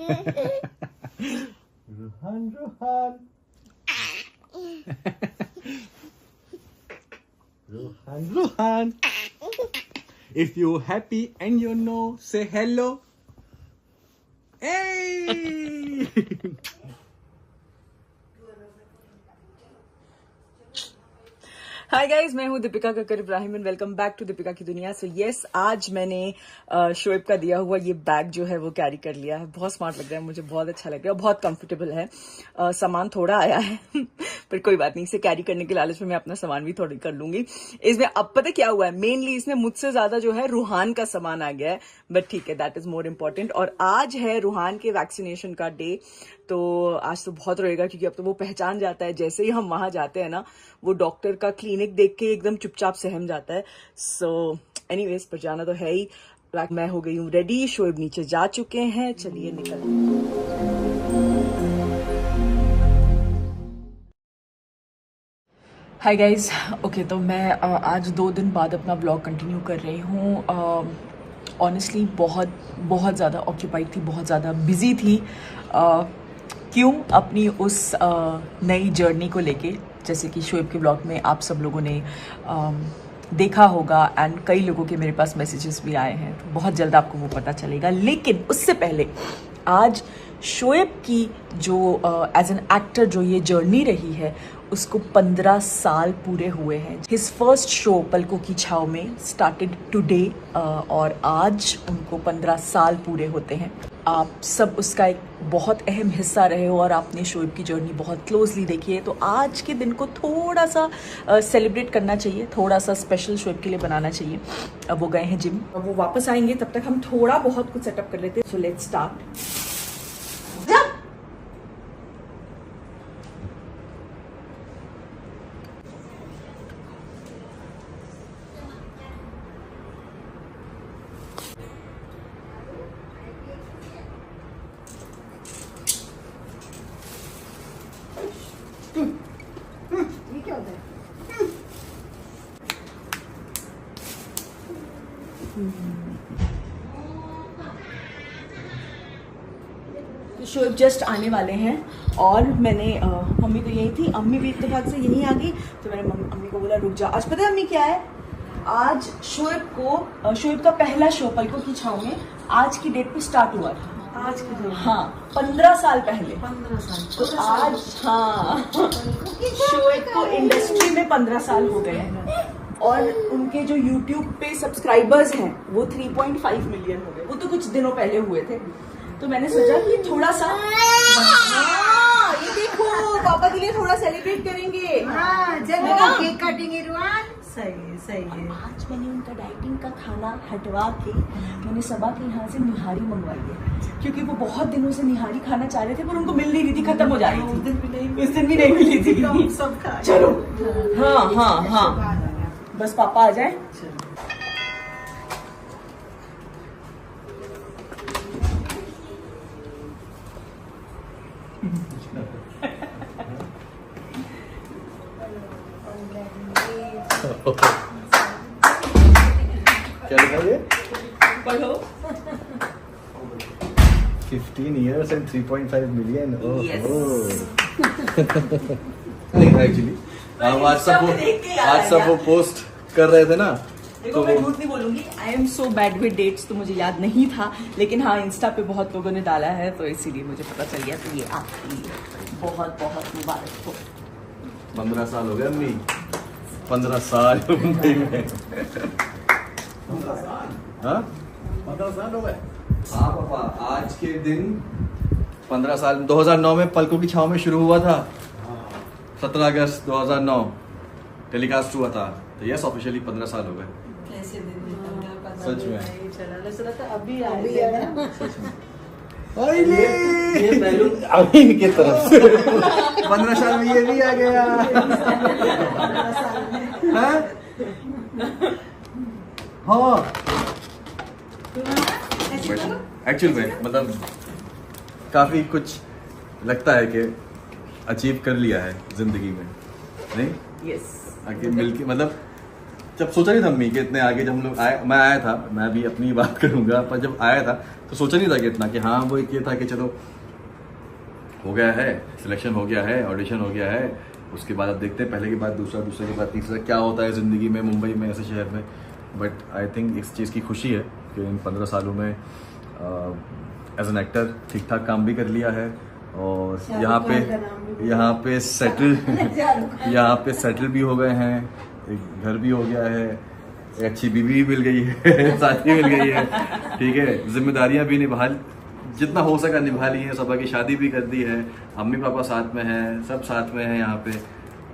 Ruhan, Ruhan. Ruhan, Ruhan. If you're happy and you know, say hello. Hey! Hi guys, मैं हूँ Deepika Kakkar Ibrahim and welcome back to Deepika की दुनिया। So yes, आज मैंने शोएब का दिया हुआ ये बैग जो है वो कैरी कर लिया है। बहुत स्मार्ट लग रहा है, मुझे बहुत अच्छा लग रहा है, बहुत कंफर्टेबल है। सामान थोड़ा आया है पर कोई बात नहीं, इसे कैरी करने के लालच में मैं अपना सामान भी थोड़ी कर लूंगी। इसमें अब पता क्या हुआ है, मेनली इसमें मुझसे ज्यादा जो है रूहान का सामान आ गया है, बट ठीक है, दैट इज मोर इम्पोर्टेंट। और आज है रूहान के वैक्सीनेशन का डे, तो आज तो बहुत रोएगा क्योंकि अब तो वो पहचान जाता है। जैसे ही हम वहां जाते हैं ना, वो डॉक्टर का क्लिनिक देख के एकदम चुपचाप सहम जाता है। सो एनीवेज, पर जाना तो है ही। मैं हो गई हूँ रेडी, शोएब नीचे जा चुके हैं, चलिए निकल। हाय गाइज, ओके, तो मैं आज 2 दिन बाद अपना ब्लॉग कंटिन्यू कर रही हूँ। ऑनेस्टली बहुत ज़्यादा ऑक्यूपाइड थी, बहुत ज़्यादा बिजी थी। क्यों? अपनी उस नई जर्नी को लेके, जैसे कि शोएब के ब्लॉग में आप सब लोगों ने देखा होगा एंड कई लोगों के मेरे पास मैसेजेस भी आए हैं, तो बहुत जल्द आपको वो पता चलेगा। लेकिन उससे पहले आज शोएब की जो एज एन एक्टर जो ये जर्नी रही है, उसको 15 साल पूरे हुए हैं। हिज फर्स्ट शो पलकों की छाव में स्टार्टेड टुडे, और आज उनको 15 साल पूरे होते हैं। आप सब उसका एक बहुत अहम हिस्सा रहे हो और आपने शोएब की जर्नी बहुत क्लोजली देखी है, तो आज के दिन को थोड़ा सा सेलिब्रेट करना चाहिए, थोड़ा सा स्पेशल शोएब के लिए बनाना चाहिए। अब वो गए हैं जिम, अब वो वापस आएंगे, तब तक हम थोड़ा बहुत कुछ सेटअप कर लेते हैं। So let's start. ये क्या होता है? तो शोएब जस्ट आने वाले हैं और मैंने मम्मी तो यही थी, अम्मी भी इत्तेफाक से यहीं आ गई, तो मैंने अम्मी को बोला रुक जा। आज पता है अम्मी क्या है, आज शोएब का पहला शो पलकों की छाव में आज की डेट पे स्टार्ट हुआ था। आज के दिन? हाँ, 15 साल पहले। 15 साल तो आज हाँ, शोएब को इंडस्ट्री में 15 साल हो गए हैं और उनके जो YouTube पे सब्सक्राइबर्स हैं वो 3.5 मिलियन हो गए। वो तो कुछ दिनों पहले हुए थे, तो मैंने सोचा कि थोड़ा सा, हाँ, ये देखो पापा के लिए थोड़ा सेलिब्रेट करेंगे। हाँ, चलो केक काटेंगे रुआन। सही है, सही है। आज मैंने उनका डाइटिंग का खाना हटवा के मैंने सबा के यहाँ से निहारी मंगवाई है, क्योंकि वो बहुत दिनों से निहारी खाना चाह रहे थे पर उनको मिल नहीं रही थी, खत्म हो जा रही थी। उस दिन भी नहीं मिली थी। सब खा चलो, हाँ हाँ हाँ, बस पापा आ जाए। क्या लिखा ये? पढ़ो। 15 years and 3.5 million. Oh, Yes. नहीं एक्चुअली व्हाट्सएप वो पोस्ट कर रहे थे ना, देखो तो मैं झूठ नहीं बोलूंगी, I am so bad with dates, तो मुझे याद नहीं था, लेकिन हाँ इंस्टा पे बहुत लोगों ने डाला है तो इसीलिए मुझे पता चल गया। तो ये आपकी बहुत बहुत मुबारक हो। 15 साल हो गए अम्मी, 15 साल मुंबई में। हाँ, 15 साल हो गए। हाँ पापा, आज के दिन 15 साल। 2009 में पलकों की छाव में शुरू हुआ था, 17 अगस्त 2009 टेलीकास्ट हुआ था, तो यस ऑफिशियली 15 साल हो गए। कैसे दिन सच में। चला था अभी आएगा। सच में। ये बैलून अमीन की तरफ से 15 साल में ये भी आ गया। हाँ, एक्चुअल में मतलब काफी कुछ लगता है कि अचीव कर लिया है जिंदगी में, नहीं? यस, आगे मिलके मतलब जब सोचा नहीं था अम्मी कि इतने आगे, जब हम लोग आए, मैं आया था, मैं भी अपनी बात करूंगा, पर जब आया था तो सोचा नहीं था कि इतना, कि हाँ वो एक ये था कि चलो हो गया है, सिलेक्शन हो गया है, ऑडिशन हो गया है, उसके बाद अब देखते हैं पहले के बाद दूसरा, दूसरे के बाद तीसरा क्या होता है ज़िंदगी में, मुंबई में ऐसे शहर में। बट आई थिंक इस चीज़ की खुशी है कि इन 15 सालों में एज एन एक्टर ठीक ठाक काम भी कर लिया है, और यहाँ पे सेटल भी हो गए हैं, एक घर भी हो गया है, एक अच्छी बीवी भी मिल गई है, साथी मिल गई है, ठीक है, जिम्मेदारियाँ भी निभा, जितना हो सका निभा ली है, सबा की शादी भी कर दी है, अम्मी पापा साथ में हैं, सब साथ में हैं यहाँ पे,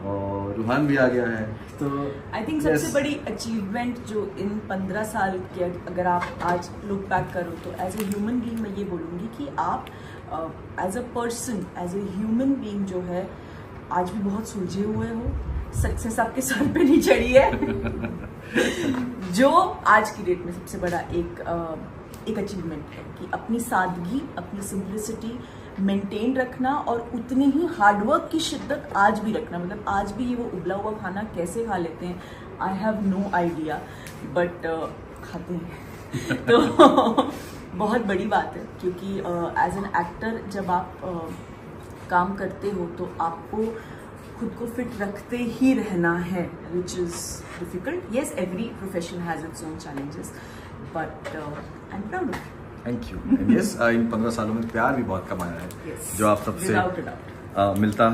और रूहान भी आ गया है। तो आई थिंक सबसे बड़ी अचीवमेंट जो इन 15 साल के, अगर आप आज लुक बैक करो तो एज ए ह्यूमन बीइंग मैं ये बोलूँगी कि आप as a person, as a human being जो है आज भी बहुत सुलझे हुए हो, सक्सेस आपके सर पे नहीं चढ़ी है जो आज की डेट में सबसे बड़ा एक अचीवमेंट है कि अपनी सादगी, अपनी सिंप्लिसिटी मेंटेन रखना, और उतनी ही हार्डवर्क की शिद्दत आज भी रखना। मतलब आज भी ये वो उबला हुआ खाना कैसे खा लेते हैं, I have no idea, but खाते हैं तो बहुत बड़ी बात है, क्योंकि एज एन एक्टर जब आप काम करते हो तो आपको खुद को फिट रखते ही रहना है, which is difficult. Yes, every profession has its own challenges, but I am proud of. Thank you. And yes, in 15 सालों में प्यार भी बहुत कमाया है, जो आप सबसे मिलता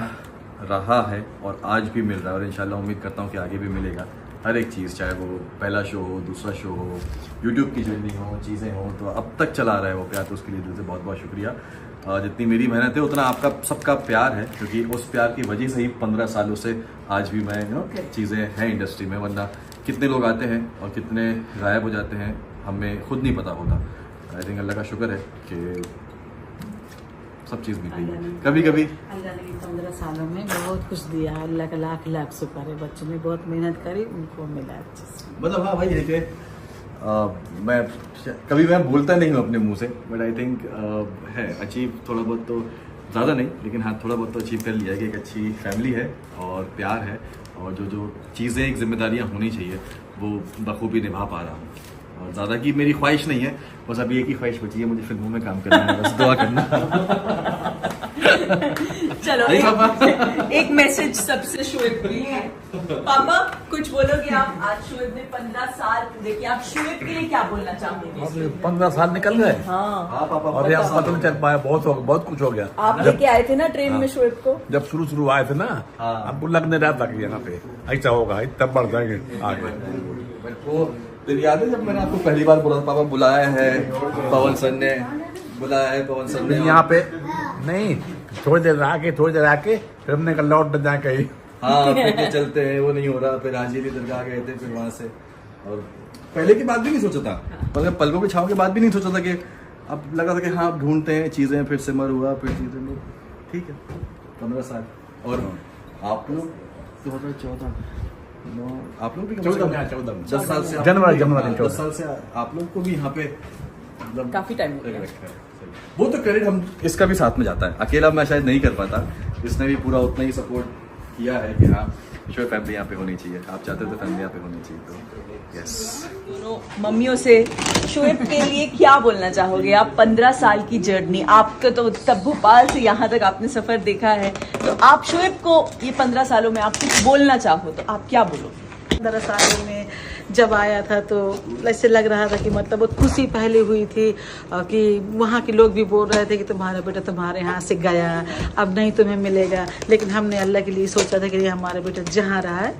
रहा है और आज भी मिल रहा है, और इंशाल्लाह उम्मीद करता हूँ कि आगे भी मिलेगा। हर एक चीज़, चाहे वो पहला शो हो, दूसरा शो हो, यूट्यूब की जर्नी हो, चीज़ें हो, तो अब तक चला रहा है वो प्यार, तो उसके लिए दिल से बहुत बहुत शुक्रिया। जितनी मेरी मेहनत है उतना आपका सबका प्यार है, क्योंकि उस प्यार की वजह से ही 15 सालों से आज भी मैं चीज़ें हैं इंडस्ट्री में, वरना कितने लोग आते हैं और कितने गायब हो जाते हैं हमें खुद नहीं पता होता। आई थिंक अल्लाह का शुक्र है कि सब चीज़ मिल गई है। कभी कभी अल्लाह ने 15 सालों में बहुत कुछ दिया, अल्लाह का लाख लाख शुक्र है। बच्चों ने बहुत मेहनत करी, उनको मिला अच्छे से। मतलब हाँ भाई, ये कि मैं कभी मैं बोलता नहीं हूँ अपने मुंह से, बट आई थिंक है अचीव थोड़ा बहुत, तो ज़्यादा नहीं लेकिन हाँ थोड़ा बहुत तो अचीव कर लिया कि एक अच्छी फैमिली है और प्यार है, और जो जो चीज़ें एक जिम्मेदारियाँ होनी चाहिए वो बखूबी निभा पा रहा हूँ। और ज़्यादा की मेरी ख्वाहिश नहीं है, बस अभी एक ही ख्वाहिश बची है, मुझे फिल्मों में काम करना है, बस दुआ करना। चलो एक मैसेज सबसे शोएब के लिए। पापा कुछ बोलोगे आप? आज शोएब ने 15 साल देखिए, आप शोएब के लिए क्या बोलना चाहोगे? 15 साल निकल गए। हाँ पापा, और यहाँ पता नहीं चल पाया, बहुत कुछ हो गया। आप लेके आए थे ना ट्रेन में शोएब को, जब शुरू आए थे ना, हमको लगने रहा था कि यहाँ पे ऐसा होगा, तब बढ़ जाएंगे आगे। वो दिन याद है जब मैंने आपको पहली बार बोला, पापा बुलाया है पवन सर ने, बुलाया है पवन सर ने यहाँ पे नहीं, थोड़ी देर आके फिर हमने कहा लौट न जाए कहीं। हाँ फिर के चलते हैं, वो नहीं हो रहा, फिर हाजी अली दरगाह गए थे, फिर वहां से, और पहले की बात भी नहीं सोचा था, मतलब पलकों की छाव के बाद भी नहीं सोचा था कि अब लगा था कि हाँ ढूंढते हैं चीजें, फिर सिमर हुआ, फिर चीजें, ठीक है 15 साल। और आप लोग 2014 आप लोग भी 10 साल से, जनवरी 10 साल से आप लोग को भी यहाँ पे मतलब काफी टाइम हो गया। रखा है। वो तो क्रेडिट हम इसका भी साथ में जाता है, अकेला मैं शायद नहीं कर पाता, इसने भी पूरा उतना ही सपोर्ट किया है कि हाँ शोएब फैमिली यहाँ पे होनी चाहिए, आप चाहते तो फैमिली यहाँ पे होनी चाहिए। तो यस, दोनों मम्मियों से शोएब के लिए क्या बोलना चाहोगे आप? 15 साल की जर्नी आपका, तो तब भोपाल से यहाँ तक आपने सफर देखा है, तो आप शोएब को ये 15 सालों में आप कुछ बोलना चाहो तो आप क्या बोलोगे? 15 सालों में जब आया था तो ऐसे लग रहा था कि मतलब बहुत खुशी पहले हुई थी, कि वहाँ के लोग भी बोल रहे थे कि तुम्हारा बेटा तुम्हारे यहाँ से गया, अब नहीं तुम्हें मिलेगा। लेकिन हमने अल्लाह के लिए सोचा था कि हमारा बेटा जहाँ रहा है,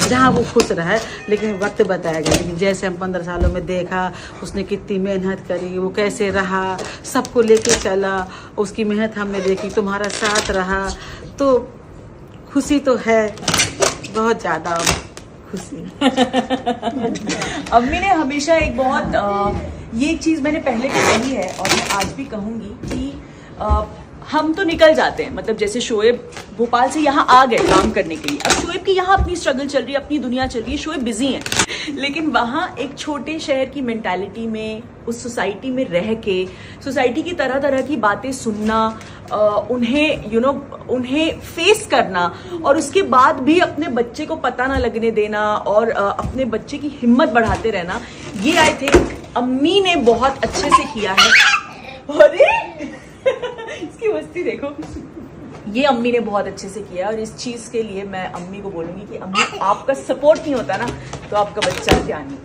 जहाँ वो खुश रहा है, लेकिन वक्त बताएगा। लेकिन जैसे हम 15 सालों में देखा उसने कितनी मेहनत करी, वो कैसे रहा, सबको लेके चला, उसकी मेहनत हमने देखी, तुम्हारा साथ रहा, तो खुशी तो है, बहुत ज़्यादा खुशी। अम्मी ने हमेशा एक बहुत ये चीज़ मैंने पहले भी कही है और मैं आज भी कहूँगी कि हम तो निकल जाते हैं, मतलब जैसे शोएब भोपाल से यहाँ आ गए काम करने के लिए, अब शोएब की यहाँ अपनी स्ट्रगल चल रही है, अपनी दुनिया चल रही है, शोएब बिजी है, लेकिन वहाँ एक छोटे शहर की मेंटालिटी में, उस सोसाइटी में रह के सोसाइटी की तरह तरह की बातें सुनना, उन्हें उन्हें फेस करना, और उसके बाद भी अपने बच्चे को पता ना लगने देना और अपने बच्चे की हिम्मत बढ़ाते रहना, ये आई थिंक अम्मी ने बहुत अच्छे से किया है। अरे इसकी मस्ती देखो, ये अम्मी ने बहुत अच्छे से किया, और इस चीज के लिए मैं अम्मी को बोलूंगी कि अम्मी आपका सपोर्ट नहीं होता ना तो आपका बच्चा क्या नहीं।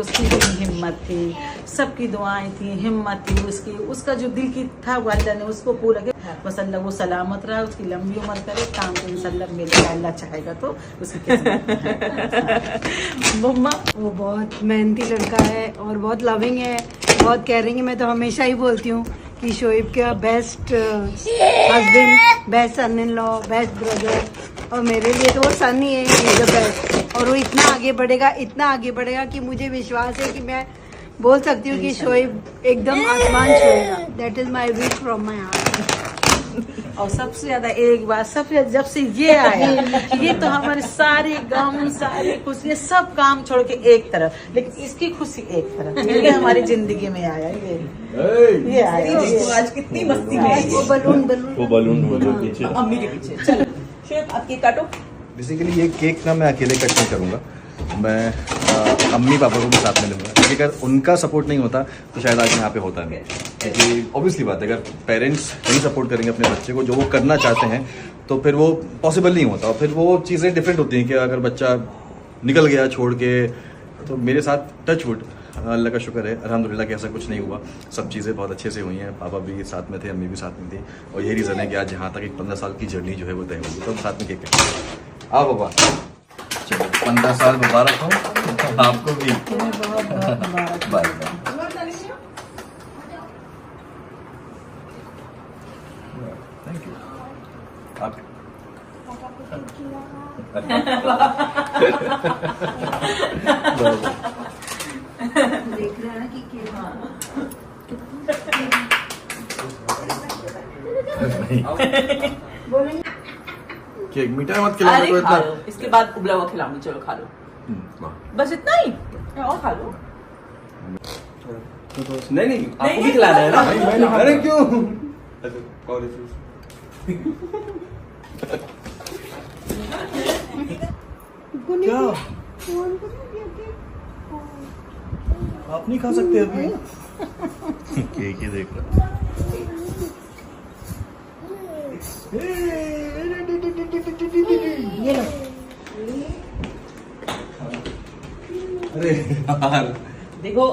उसकी भी हिम्मत थी, सबकी दुआएं थी, हिम्मत थी उसकी, उसका जो दिल की था वो अल्लाह ने उसको पूरा किया। बस अल्लाह वो सलामत रहा, उसकी लंबी उम्र करे, काम तो इंशाल्लाह मिलेगा, अल्लाह चाहेगा तो उसकी किस्मत में। मम्मा वो बहुत मेहनती लड़का है और बहुत लविंग है, बहुत केयरिंग है। मैं तो हमेशा ही बोलती हूँ कि शोएब का best husband, best sun in law, best brother, और मेरे लिए तो वो सन ही है, द बेस्ट। और वो इतना आगे बढ़ेगा, इतना आगे बढ़ेगा कि मुझे विश्वास है कि मैं बोल सकती हूँ कि शोएब एकदम आसमान छुएगा। That is my wish from my heart. और सबसे ज्यादा एक बात, सबसे ज्यादा जब से ये आया, ये तो हमारे सारे गम, सारे खुशियाँ, सब काम छोड़ के एक तरफ, लेकिन इसकी खुशी एक तरफ, ये हमारी जिंदगी में आया। ये आया। देखो आज कितनी मस्ती में वो बलून पीछे अम्मी के पीछे। चलो शोएब आप केक काटो। बेसिकली ये केक ना मैं अकेले कट नहीं करूँगा, मैं अम्मी पापा को भी साथ में लूँगा, क्योंकि अगर उनका सपोर्ट नहीं होता तो शायद आज यहाँ पे होता नहीं। क्योंकि ऑब्वियसली बात है, अगर पेरेंट्स नहीं सपोर्ट करेंगे अपने बच्चे को, जो वो करना चाहते हैं, तो फिर वो पॉसिबल नहीं होता, और फिर वो चीज़ें डिफरेंट होती हैं कि अगर बच्चा निकल गया छोड़ के। तो मेरे साथ टच वुड, अल्लाह का शुक्र है, अल्हम्दुलिल्लाह कि ऐसा कुछ नहीं हुआ, सब चीज़ें बहुत अच्छे से हुई हैं। पापा भी साथ में थे, अम्मी भी साथ में थी, और यही रीज़न है कि आज यहाँ तक एक 15 साल की जर्नी जो है वो तय होगी। तो हम साथ में केक कटेंगे। आओ पापा, चलो 15 साल मुबारक हो आपको भी। Bye bye. Thank you. आप देख रहे हैं कि केक मीठा मत खिलाओ तो खा इतना। लो, इसके बाद उबला हुआ खिलाऊंगी, चलो खा लो, बस इतना ही, और खा लो। नहीं आपको भी खिलाना है ना। अरे क्यों? क्या आप नहीं खा सकते अभी? केक ही देख रहा। ये लो। अरे यार, देखो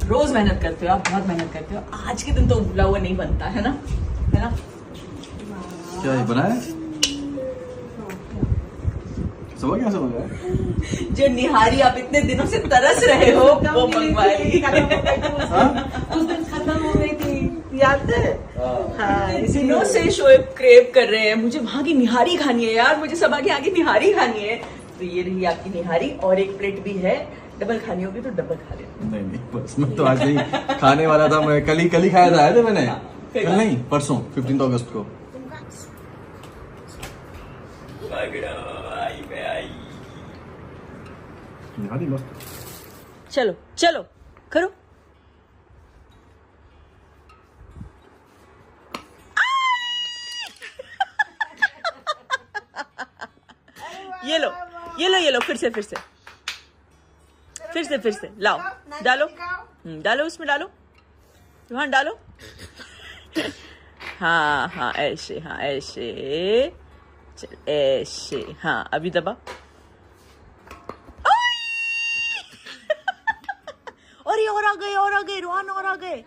रोज मेहनत करते हो आप, बहुत मेहनत करते हो, आज के दिन तो उबला हुआ नहीं बनता है ना, है ना। क्या ये बना है? सुबह क्या समझ आया? जो निहारी आप इतने दिनों से तरस रहे हो वो मंगवाई। उस दिन खत्म हो गई थी, याद है? हाँ, दिनों से शोएब क्रेव कर रहे हैं, मुझे वहां की निहारी खानी है यार, मुझे सबा के आगे निहारी खानी है। तो ये रही आपकी निहारी, और एक प्लेट भी है, डबल खानी होगी तो डबल खा लेना। नहीं बस मैं तो आज नहीं खाने वाला था, मैं कल ही खाया था, आए थे मैंने, कल नहीं परसों 15 अगस्त को। निहारी मस्त। चलो चलो करो। ये लो ये लो ये लो, फिर से लाओ, डालो, डालो उसमें, डालो वहां डालो। हाँ हाँ ऐसे, हाँ ऐसे, चल ऐसे, हाँ अभी दबा। अरे और आ गए रोहान, और आ गए।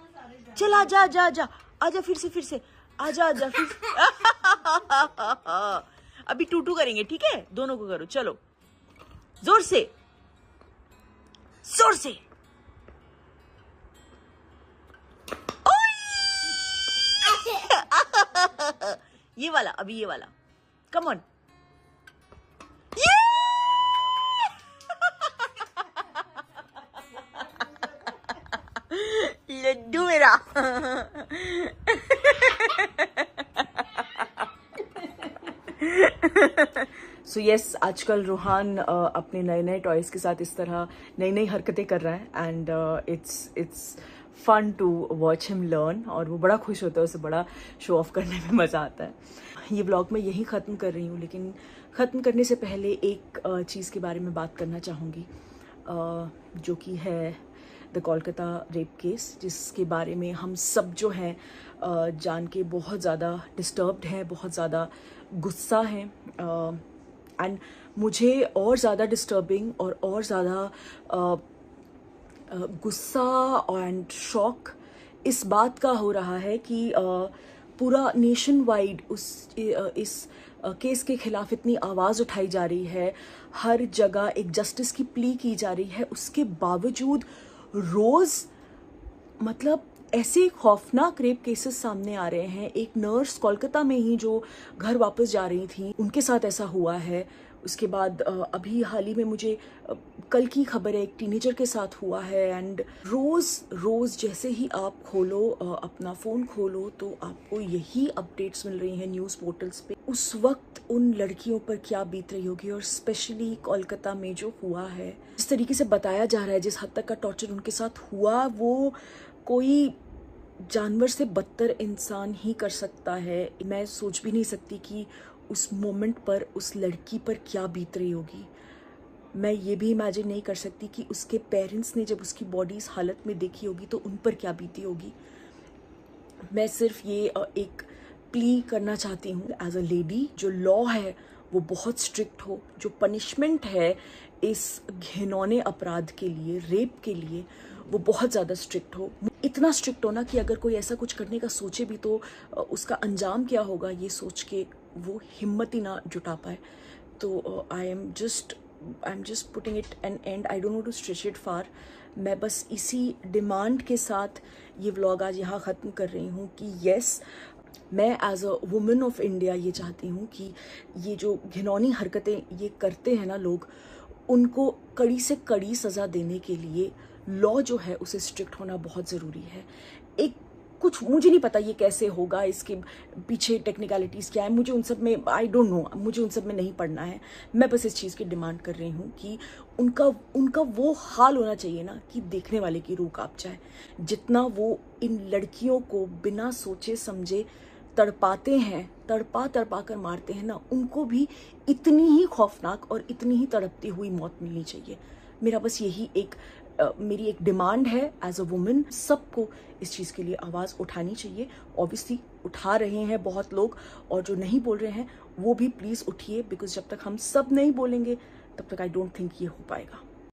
चल आजा आजा आजा आजा, फिर से आजा आजा फिर अभी टूटू करेंगे, ठीक है, दोनों को करो, चलो जोर से। ये वाला, अभी ये वाला, कम ऑन। लड्डू मेरा। सो यस, आजकल रूहान अपने नए नए टॉयज़ के साथ इस तरह नई नई हरकतें कर रहा है and it's fun to watch him learn, और वो बड़ा खुश होता है, उसे बड़ा शो ऑफ करने में मज़ा आता है। ये व्लॉग मैं यहीं ख़त्म कर रही हूँ, लेकिन ख़त्म करने से पहले एक चीज़ के बारे में बात करना चाहूँगी, जो कि है द कोलकाता रेप केस, जिसके बारे में हम सब जो हैं जान के बहुत ज़्यादा डिस्टर्ब्ड हैं, बहुत ज़्यादा गुस्सा हैं, एंड मुझे और ज़्यादा डिस्टर्बिंग और ज़्यादा गुस्सा एंड शॉक इस बात का हो रहा है कि पूरा नेशन वाइड इस केस के खिलाफ इतनी आवाज़ उठाई जा रही है, हर जगह एक जस्टिस की प्ली की जा रही है, उसके बावजूद रोज़ मतलब ऐसे खौफनाक रेप केसेस सामने आ रहे हैं। एक नर्स कोलकाता में ही जो घर वापस जा रही थी, उनके साथ ऐसा हुआ है। उसके बाद अभी हाल ही में मुझे कल की खबर है, एक टीनेजर के साथ हुआ है। एंड रोज़ जैसे ही आप खोलो अपना फ़ोन खोलो तो आपको यही अपडेट्स मिल रही हैं न्यूज़ पोर्टल्स पे। उस वक्त उन लड़कियों पर क्या बीत रही होगी, और स्पेशली कोलकाता में जो हुआ है, जिस तरीके से बताया जा रहा है, जिस हद तक का टॉर्चर उनके साथ हुआ, वो कोई जानवर से बदतर इंसान ही कर सकता है। मैं सोच भी नहीं सकती कि उस मोमेंट पर उस लड़की पर क्या बीत रही होगी। मैं ये भी इमेजिन नहीं कर सकती कि उसके पेरेंट्स ने जब उसकी बॉडी इस हालत में देखी होगी तो उन पर क्या बीती होगी। मैं सिर्फ ये एक प्ली करना चाहती हूँ एज अ लेडी, जो लॉ है वो बहुत स्ट्रिक्ट हो, जो पनिशमेंट है इस घिनौने अपराध के लिए, रेप के लिए, वो बहुत ज़्यादा स्ट्रिक्ट हो। इतना स्ट्रिक्ट हो ना कि अगर कोई ऐसा कुछ करने का सोचे भी तो उसका अंजाम क्या होगा ये सोच के वो हिम्मत ही ना जुटा पाए। तो I am just putting it an end, I don't want to stretch it far. मैं बस इसी डिमांड के साथ ये व्लॉग आज यहाँ ख़त्म कर रही हूँ कि येस, मैं as a women of India ये चाहती हूँ कि ये जो घिनौनी हरकतें ये करते हैं ना लोग, उनको कड़ी से कड़ी सज़ा देने के लिए लॉ जो है उसे स्ट्रिक्ट होना बहुत ज़रूरी है। एक कुछ मुझे नहीं पता ये कैसे होगा, इसके पीछे टेक्निकलिटीज़ क्या है, मुझे उन सब में आई डोंट नो, मुझे उन सब में नहीं पढ़ना है। मैं बस इस चीज़ की डिमांड कर रही हूँ कि उनका वो हाल होना चाहिए ना कि देखने वाले की रूह कांप जाए। जितना वो इन लड़कियों को बिना सोचे समझे तड़पाते हैं, तड़पा कर मारते हैं ना, उनको भी इतनी ही खौफनाक और इतनी ही तड़पती हुई मौत मिलनी चाहिए। मेरा बस यही मेरी एक डिमांड है एज अ वुमेन। सबको इस चीज़ के लिए आवाज़ उठानी चाहिए। ऑब्वियसली उठा रहे हैं बहुत लोग, और जो नहीं बोल रहे हैं वो भी प्लीज़ उठिए, बिकॉज जब तक हम सब नहीं बोलेंगे तब तक आई डोंट थिंक ये हो पाएगा।